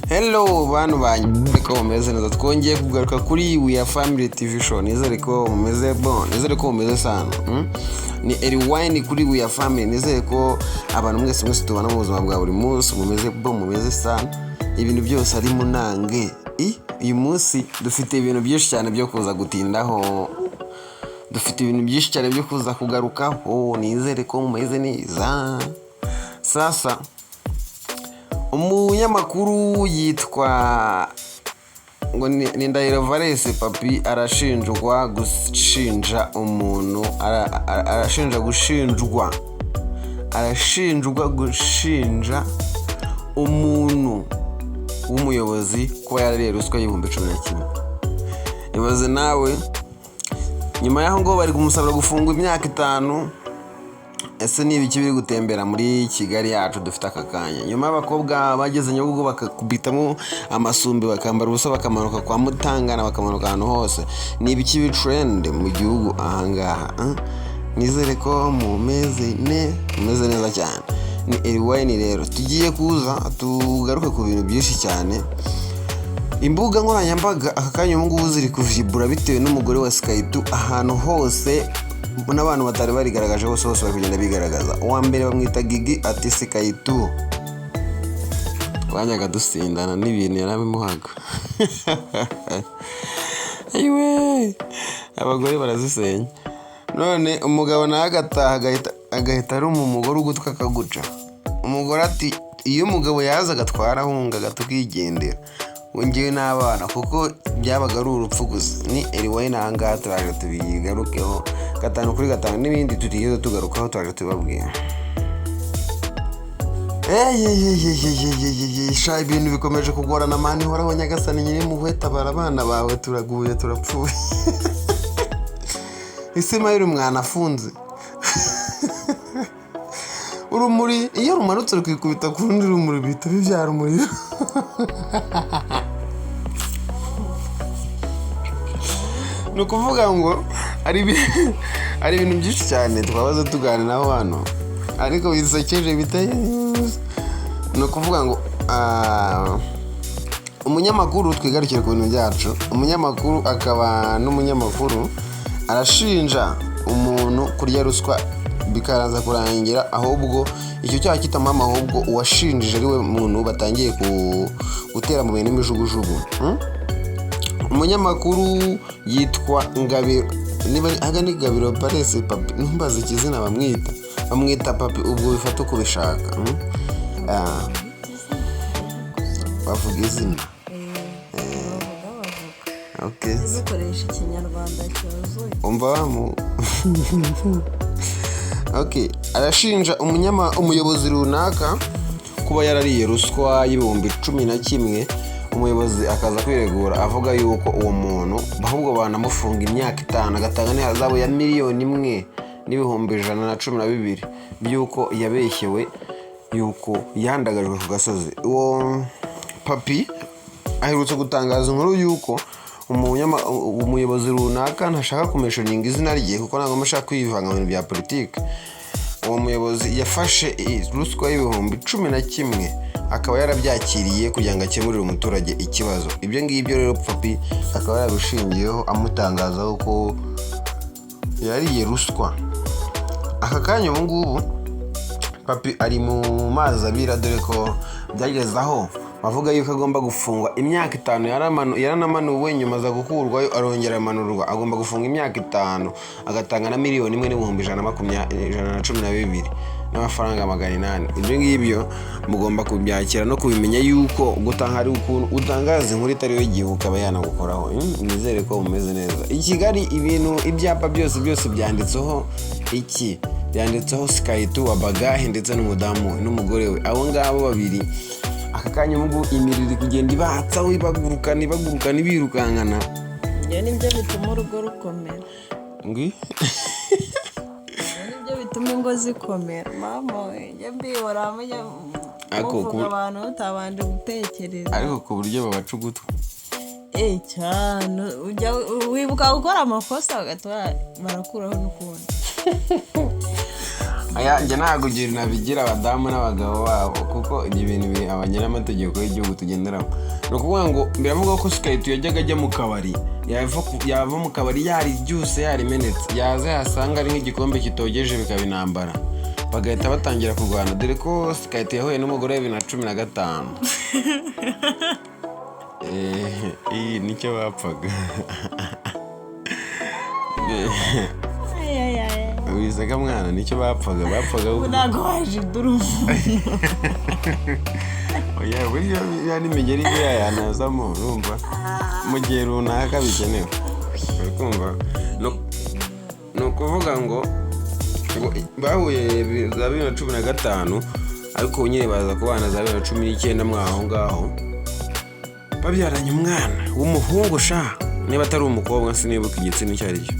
Hello bantu banyu ko mumeze neza twongeye kugaruka kuri We Are Family TV show nizere ko mumeze nizere ko mumeze sana ni Eriwine kuri We Are Family nizere ko abantu mwese tubana mu buzima bwa buri munsi mumeze sana ibintu byose ari munange uyu munsi dufite ibintu byinshi cyane byo kuza gutindaho dufite ibintu byinshi cyane byo kuza kugarukaho nizere ko mumeze neza sasa umunyamakuru yitwa ngo ni Ndahiro Valens Papi arashinjwa gushinja umuntu arashinjwa gushinja umuntu w'umuyobozi kuba yarariye ruswa y'ibihumbi 11. Ibaze nawe nyuma y'aho ngo bari kumusabira gufungwa imyaka 5. Ese ni ibiki biri gutembera muri Kigali yacu dufite aka kanya nyuma y'abakobwa bageze Nyabugogo bakakubitamo amasumbi bakambara ubusa bakamanuka kwa Mutangana bakamanuka ahantu hose ni ibiki bi trend mu gihugu ahangaha nizere ko mumeze neza cyane ni Eriwine rero tugiye kuza tugaruke ku bintu byinshi cyane imbuga nkoranyambaga aka kanya ngubu ziri kuvibura bitewe n'umugore wa Sky2 ahantu hose n'abantu batari barigaragaje bose bari kugenda bigaragaza uwa mbere bamwita Gigi ati Sky2 twanyaga dusindana n'ibintu yarabimuhaga ayiwe abagore barazisenya none umugabo nawe agahita ari umugore ugutwa akaguca umugore ati iyo umugabo yaza agatwara ahunga gatukigendera wongewe n'abana kuko byabaga ari urupfu gusa ni Eriwine ahangaha turaje tubigarukeho 5 kuri 5 n'ibindi tutiyo tugarukaho turaje tubabwira sha ibintu bikomeje kugorana mani horaho Nyagasani nyiri muhweta barabana bawe turaguye turapfuye isima y'uri mwana afunze urumuri iyo rumanutse rukikubita ku rundi rumuri bita bibyara umuriro no kuvuga ngo ari ibintu byinshi cyane twabaza tuganiraho hano ariko bisekeje biteye no kuvuga ngo umunyamakuru twigarukire ku bintu byacu umunyamakuru akaba n'umunyamakuru arashinja umuntu kurya ruswa bikaranza kurangira ahubwo icyo cyaha kitamama ahubwo uwashinjije ari we muntu batangiye gutera mu bintu imijugujugu umunyamakuru yitwa Ngabiro niba agani Ngabiro Valens Papi numbaza ikizina bamwita Papi ubwo bifata uko bishaka bavuga izina okay zikoresha ikinyarwanda cyuzuye umva okay arashinja umuyobozi runaka kuba yarariye ruswa y'ibihumbi 11 umuyobozi akaza kwiregura avuga yuko uwo muntu bahubwo banamufunga imyaka 5 agatanga n'ihazabu ya miliyoni 1 n'ibihumbi 112 byuko yabeshyewe yuko yandagajwe ku gasozi uwo Papi aherutse gutangaza inkuru yuko umuyobozi runaka ntashaka kumeshoninga izina rye kuko ntabwo amashaka kwivanga mu bintu bya politiki uwo muyobozi yafashe ruswa y'ibihumbi 11 akaba yarabyakiriye kugira ngo akemurire umuturage ikibazo ibyo ngibyo rero Papi akaba yarabishingiyeho amutangaza ko yariye ruswa aka kanya ubu ngubu Papi ari mu mazi abira dore ko byagezaho bavuga yuko agomba gufungwa imyaka 5 yaranamanuwe nyuma za gukurwayo arongera amanurwa agomba gufunga imyaka 5 agatanga na miliyoni 1 n'ibihumbi 112 n'amafaranga 800 ibyo ngibyo mugomba kubyakira no kubimenya yuko gutanga ari ukuntu utangaza inkuru itari yo igihe ukaba yanagukoraho nizere ko mumeze neza i Kigali ibintu ibyapa byose byanditseho byanditseho Sky2 Abagahe ndetse n'umudamu n'umugore we abo ngabo babiri aka kanya mugu imiriri kugenda ibatsa ibagurukana ibirukankana ibyo nibyo bituma urugo rukomera ngi nibyo bituma ingo zikomera mama njye mbihora muvuga abantu utabanje gutekereza ariko ku buryo babaca ugutwi cyane wibuka gukora amakosa bagatwara barakuraho n'ukundi aya njye ntabwo nabigira abadamu n'abagabo babo kuko ni ibintu abanyamategeko y'igihugu tugenderamo. Ni ukuvuga ngo biravuga ko Skyto yajyaga ajya mu kabari yava mu kabari yaribyuse yarimenetse yaza yasanga ari nk'igikombe kitogeje bikaba intambara bagahita batangira kurwana, dore ko Skyto yahuye n'umugore wa 2015. Iyi nicyo bapfaga. Wisaga mwana nicyo bapfaga ntabwo waje durumu. Oya buriya yani imigeri yanazamo urumva mu gihe runaka bikenewe. Urumva ni ukuvuga ngo bahuye za 2015 ariko nyine baza kubana za 2019 mwaho ngaho babyaranye umwana w'umuhungu niba atari umukobwa sinibuka igitsina icyo ari cyo.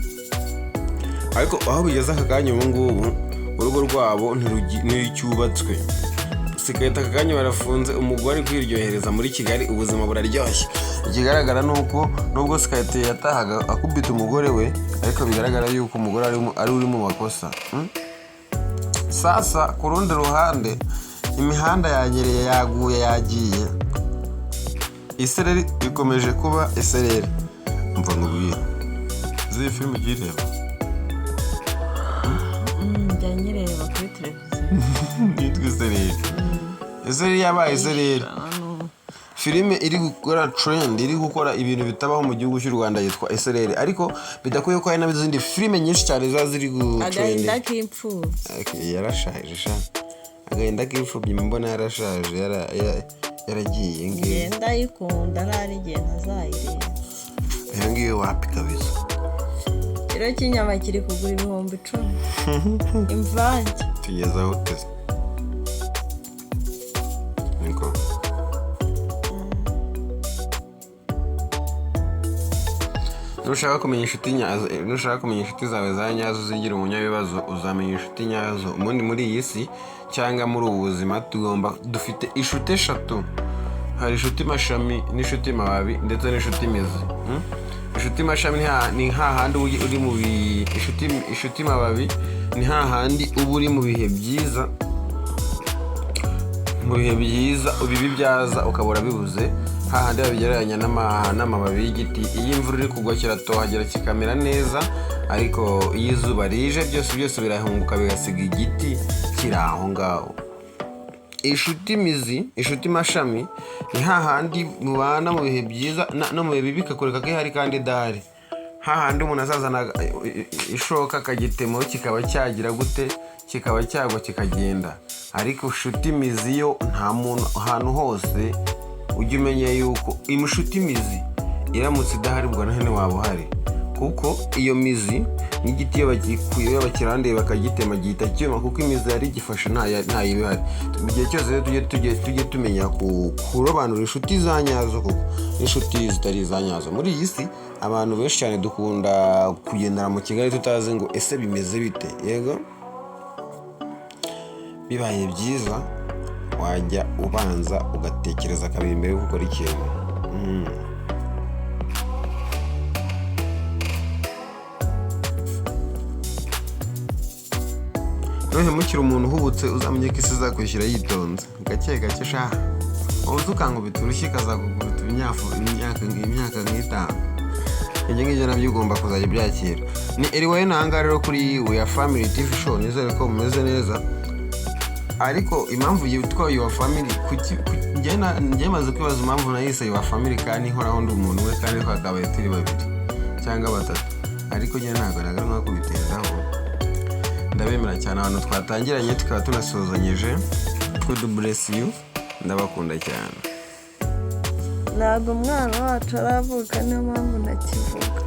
Ariko aho bigeze aka kanya ubu ngubu urugo rwabo ntirucyubatswe. Skyto aka kanya barafunze, umugore ari kwiryohereza muri Kigali, ubuzima buraryoshye. Ikigaragara ni uko nubwo Skyto yatahaga akubita umugore we ariko bigaragara yuko umugore ari uri mu makosa. Sasa ku rundi ruhande imihanda yanyereye yaguye yagiye, isereri ikomeje kuba isereri. Mva nkubwira izi filime ugireba njyanyireba kuri televiziyo yitwa isereri yabaye isereri. Filime iri gukora trend, iri gukora ibintu bitabaho mu gihugu cy'u Rwanda yitwa isereri, ariko bidakwiye ko hari n'izindi filime nyinshi cyane ziba ziri gutrend. Agahinda k'imfubyi yarashaje agahinda k'imfubyi mbona yarashaje yaragiye ngiye ndayikunda ntari igihe ntazayireba. Iyo ngiyo wapi kabisa. Kiro cy'inyama kiri kugura 10,000 imvange. Tugeze aho teze niko nushaka kumenya inshuti zawe za nyazo zigira umunyabibazo uzamenya inshuti nyazo. Ubundi muri iyi si cyangwa muri ubu buzima dufite inshuti 3. Hari inshuti mashami n'inshuti mababi ndetse n'inshuti mizi. Inshuti mashami ni hahandi uri mu inshuti mababi ni hahandi uba uri mu bihe byiza, ubibi byaza ukabura bibuze. Hahandi babigereranya n'amababi y'igiti. Iyo imvura iri kugwa kiratohagira kikamera neza, ariko iyo izuba rije byose birahunguka bigasiga igiti kiri aho ngaho. Inshuti mizi, inshuti mashami ni hahandi mubana mu bihe byiza no mu bihe bibi kakureka ko ihari kandi idahari. Hahandi umuntu azazana ishoka akagitemo kikaba cyagira gute, kikaba cyagwa kikagenda. Ariko inshuti mizi yo nta muntu ahantu hose ujye umenya yuko inshuti mizi iramutse idahari ubwo nahene waba uhari, kuko iyo mizi n'igiti iyo bakirandiye bakagitema gihita cyuma, kuko imizi yari gifasha ntayibihari. Mu gihe cyose tujye tumenya kurobanura inshuti za nyazo kuko n'inshuti zitari za nyazo. Muri iyi si abantu benshi cyane dukunda kugendera mu Kigali tutazi ngo ese bimeze bite. Yego bibaye byiza wajya ubanza ugatekereza kabiri mbere yo gukora ikintu. Nuhemukira umuntu uhubutse uzamenye ko isi izakwishyura yitonze gake gake uzi ukankubita urushyi kazakugurita imyaka nk'itanu. Ibyo ngibyo nabyo ugomba kuzajya byakira. Ni Eriwaye nanga rero kuri We Are Family TV show, nizere ko mumeze neza. Ariko impamvu yitwa Your Family njye maze kwibaza impamvu nayise Your Family kandi nkoraho ndi umuntu we kandi twakabaye turi 2 cyangwa 3, ariko njye ntabwo nagaruka kubitendaho. Ndabemera cyane abantu twatangiranye tukaba tunasozanyeje. God bless you, ndabakunda cyane. Ntabwo umwana wacu aravuka niyo mpamvu ndakivuga.